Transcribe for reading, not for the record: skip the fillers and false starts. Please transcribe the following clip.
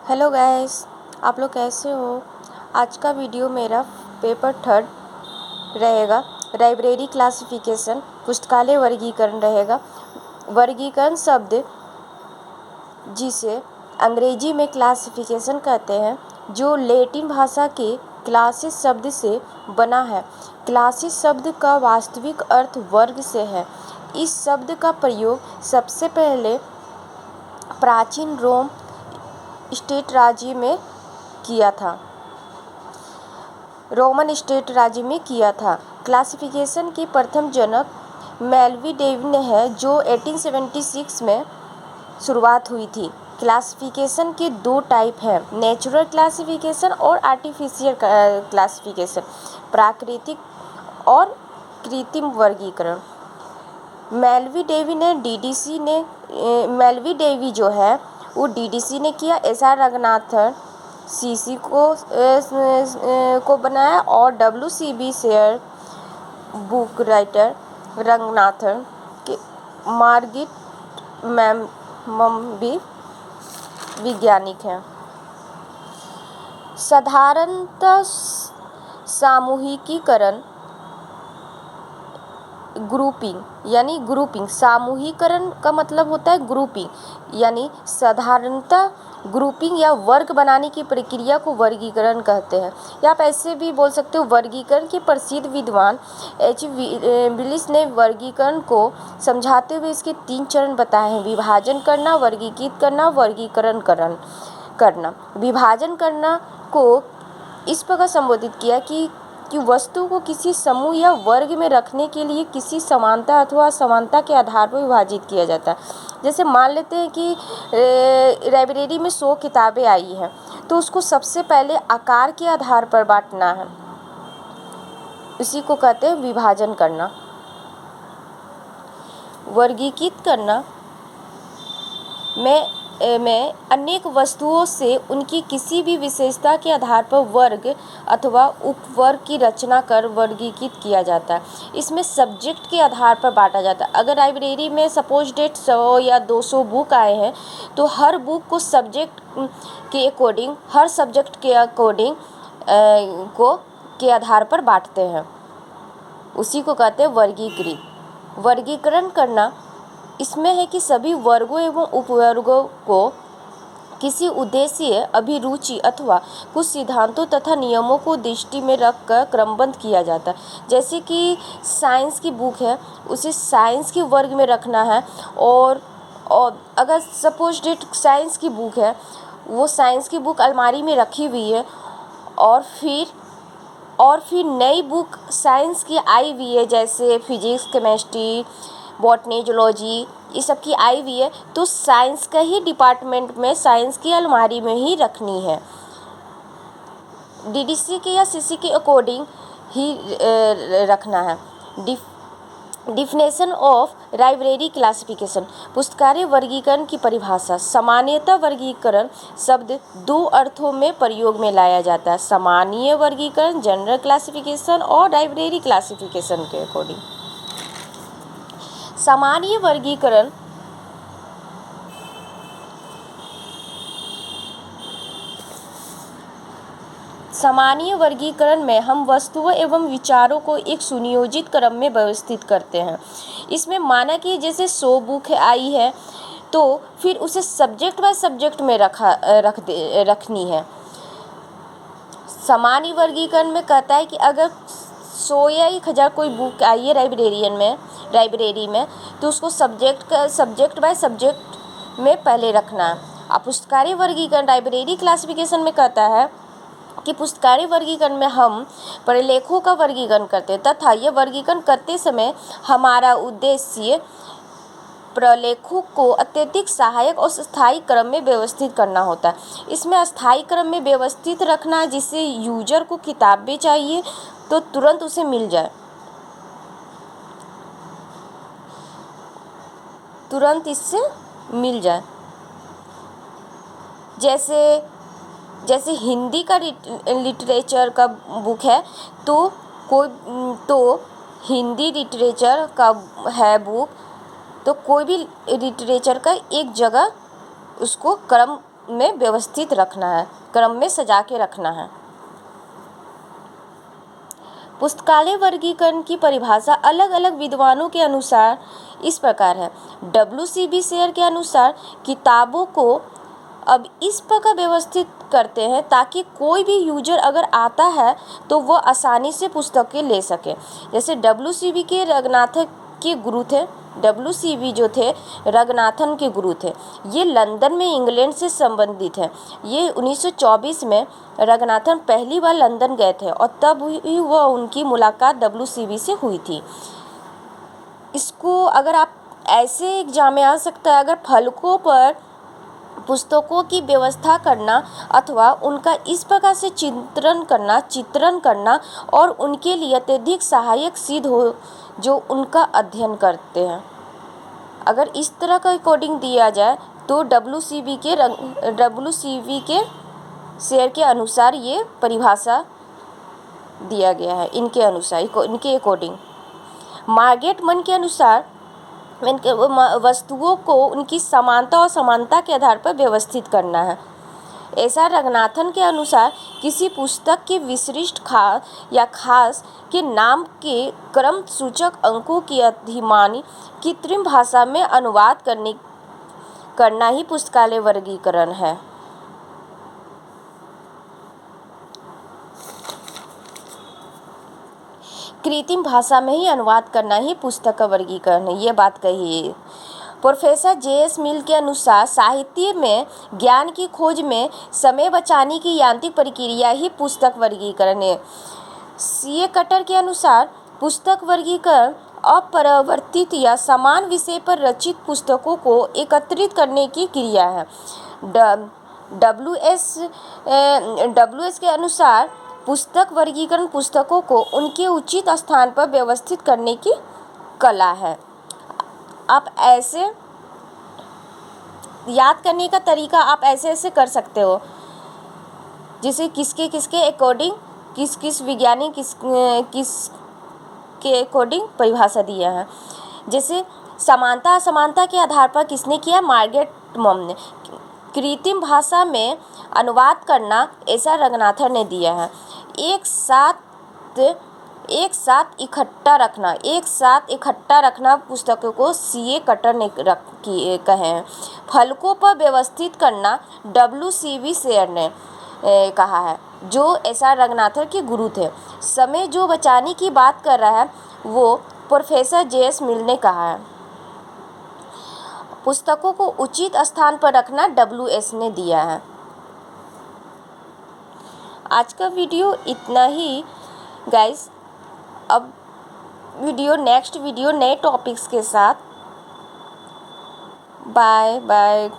Hello guys, आप लोग कैसे हो। आज का वीडियो मेरा पेपर 3 रहेगा। लाइब्रेरी क्लासिफिकेशन, पुस्तकालय वर्गीकरण रहेगा। वर्गीकरण शब्द जिसे अंग्रेजी में क्लासिफिकेशन कहते हैं, जो लैटिन भाषा के क्लासिस शब्द से बना है। क्लासिस शब्द का वास्तविक अर्थ वर्ग से है। इस शब्द का प्रयोग सबसे पहले प्राचीन रोम स्टेट राज्य में किया था। रोमन स्टेट राज्य में किया था। क्लासिफिकेशन के प्रथम जनक मेल्वी डेविड है, जो 1876 में शुरुआत हुई थी। क्लासिफिकेशन के 2 टाइप हैं, नेचुरल क्लासिफिकेशन और आर्टिफिशियल क्लासिफिकेशन, प्राकृतिक और कृत्रिम वर्गीकरण। मेल्वी डेवी जो है वो डीडीसी ने किया। एसआर रंगनाथन सीसी को बनाया और डब्ल्यूसीबी शेयर बुक राइटर रंगनाथन के मार्गरेट मैम भी वैज्ञानिक हैं। साधारणतः सामूहिकीकरण ग्रुपिंग सामूहिकरण का मतलब होता है ग्रुपिंग, यानी साधारणतः ग्रुपिंग या वर्ग बनाने की प्रक्रिया को वर्गीकरण कहते हैं। या आप ऐसे भी बोल सकते हो, वर्गीकरण के प्रसिद्ध विद्वान एच विलिस ने वर्गीकरण को समझाते हुए इसके 3 चरण बताए हैं: विभाजन करना, वर्गीकृत करना, वर्गीकरण करना। विभाजन करना को इस प्रकार संबोधित किया कि वस्तु को किसी समूह या वर्ग में रखने के लिए किसी समानता अथवा असमानता के आधार पर विभाजित किया जाता है। जैसे मान लेते हैं कि लाइब्रेरी में 100 किताबें आई हैं, तो उसको सबसे पहले आकार के आधार पर बांटना है। इसी को कहते हैं विभाजन करना। वर्गीकृत करना में अनेक वस्तुओं से उनकी किसी भी विशेषता के आधार पर वर्ग अथवा उपवर्ग की रचना कर वर्गीकृत किया जाता है। इसमें सब्जेक्ट के आधार पर बांटा जाता है। अगर लाइब्रेरी में सपोज डेट 100 या 200 बुक आए हैं, तो हर बुक को सब्जेक्ट के अकॉर्डिंग के आधार पर बांटते हैं। उसी को कहते हैं वर्गीकृत। वर्गीकरण करना इसमें है कि सभी वर्गों एवं उपवर्गों को किसी उद्देश्य, अभिरुचि अथवा कुछ सिद्धांतों तथा नियमों को दृष्टि में रखकर क्रमबद्ध किया जाता है। जैसे कि साइंस की बुक है, उसे साइंस के वर्ग में रखना है। और अगर सपोज डेट साइंस की बुक है, वो साइंस की बुक अलमारी में रखी हुई है, और फिर नई बुक साइंस की आई हुई है, जैसे फिजिक्स, केमिस्ट्री, बॉटनी, जूलॉजी, ये सब की आई हुई है, तो साइंस का ही डिपार्टमेंट में साइंस की अलमारी में ही रखनी है। डीडीसी के या सीसी के अकॉर्डिंग ही रखना है। डिफिनेशन ऑफ लाइब्रेरी क्लासिफिकेशन, पुस्तकालय वर्गीकरण की परिभाषा। सामान्यतः वर्गीकरण शब्द 2 अर्थों में प्रयोग में लाया जाता है: सामान्य वर्गीकरण, जनरल क्लासिफिकेशन, और लाइब्रेरी क्लासिफिकेशन के अकॉर्डिंग। सामान्य वर्गीकरण में हम वस्तुओं एवं विचारों को एक सुनियोजित क्रम में व्यवस्थित करते हैं। इसमें माना कि जैसे 100 बुक आई है, तो फिर उसे सब्जेक्ट बाय सब्जेक्ट में रखनी है। सामान्य वर्गीकरण में कहता है कि अगर 100 या 1000 कोई बुक आई है लाइब्रेरी में, तो उसको सब्जेक्ट बाय सब्जेक्ट में पहले रखना है। अब पुस्तकालय वर्गीकरण लाइब्रेरी क्लासिफिकेशन में कहता है कि पुस्तकालय वर्गीकरण में हम प्रलेखों का वर्गीकरण करते हैं, तथा यह वर्गीकरण करते समय हमारा उद्देश्य प्रलेखों को अत्यधिक सहायक और स्थायी क्रम में व्यवस्थित करना होता है। इसमें स्थायी क्रम में व्यवस्थित रखना है, जिससे यूजर को किताबें चाहिए तो तुरंत उसे मिल जाए, तुरंत इससे मिल जाए। जैसे हिंदी का लिटरेचर का बुक है, तो हिंदी लिटरेचर का है बुक, तो कोई भी लिटरेचर का एक जगह उसको क्रम में व्यवस्थित रखना है, क्रम में सजा के रखना है। पुस्तकालय वर्गीकरण की परिभाषा अलग अलग विद्वानों के अनुसार इस प्रकार है। WCB शेयर के अनुसार किताबों को अब इस प्रकार व्यवस्थित करते हैं ताकि कोई भी यूजर अगर आता है तो वह आसानी से पुस्तकें ले सके। जैसे WCB के रंगनाथन के गुरु थे, WCB जो थे रंगनाथन के गुरु थे, ये लंदन में इंग्लैंड से संबंधित है। ये 1924 में रंगनाथन पहली बार लंदन गए थे और तब ही वह उनकी मुलाकात WCB से हुई थी। इसको अगर आप ऐसे एग्जाम में आ सकता है, अगर फलकों पर पुस्तकों की व्यवस्था करना अथवा उनका इस प्रकार से चित्रण करना और उनके लिए अत्यधिक सहायक सिद्ध हो जो उनका अध्ययन करते हैं। अगर इस तरह का कोडिंग दिया जाए तो WCB के शेयर के अनुसार ये परिभाषा दिया गया है, इनके अनुसार, इनके अकॉर्डिंग। मार्गेट मन के अनुसार वस्तुओं को उनकी समानता और समानता के आधार पर व्यवस्थित करना है। ऐसा रंगनाथन के अनुसार किसी पुस्तक के विशिष्ट खास के नाम के क्रम सूचक अंकों की अधिमानी कृत्रिम भाषा में अनुवाद करना ही पुस्तकालय वर्गीकरण है। कृत्रिम भाषा में ही अनुवाद करना ही पुस्तक का वर्गीकरण है, ये बात कही है। प्रोफेसर JS मिल के अनुसार साहित्य में ज्ञान की खोज में समय बचाने की यांत्रिक प्रक्रिया ही पुस्तक वर्गीकरण है। CA कटर के अनुसार पुस्तक वर्गीकरण अपरिवर्तित या समान विषय पर रचित पुस्तकों को एकत्रित करने की क्रिया है। WS के अनुसार पुस्तक वर्गीकरण पुस्तकों को उनके उचित स्थान पर व्यवस्थित करने की कला है। आप ऐसे याद करने का तरीका आप ऐसे कर सकते हो, जैसे किसके अकॉर्डिंग किस विज्ञानी किसके अकॉर्डिंग परिभाषा दिया है। जैसे समानता असमानता के आधार पर किसने किया, मार्गेट मम ने। कृत्रिम भाषा में अनुवाद करना ऐसा रंगनाथन ने दिया है। एक साथ इकट्ठा रखना पुस्तकों को CA कटर ने कहे हैं। फलकों पर व्यवस्थित करना WCB शेयर ने कहा है, जो ऐसा रंगनाथन के गुरु थे। समय जो बचाने की बात कर रहा है वो प्रोफेसर JS मिल ने कहा है। पुस्तकों को उचित स्थान पर रखना WS ने दिया है। आज का वीडियो इतना ही गाइस। अब नेक्स्ट वीडियो नए टॉपिक्स के साथ। Bye bye.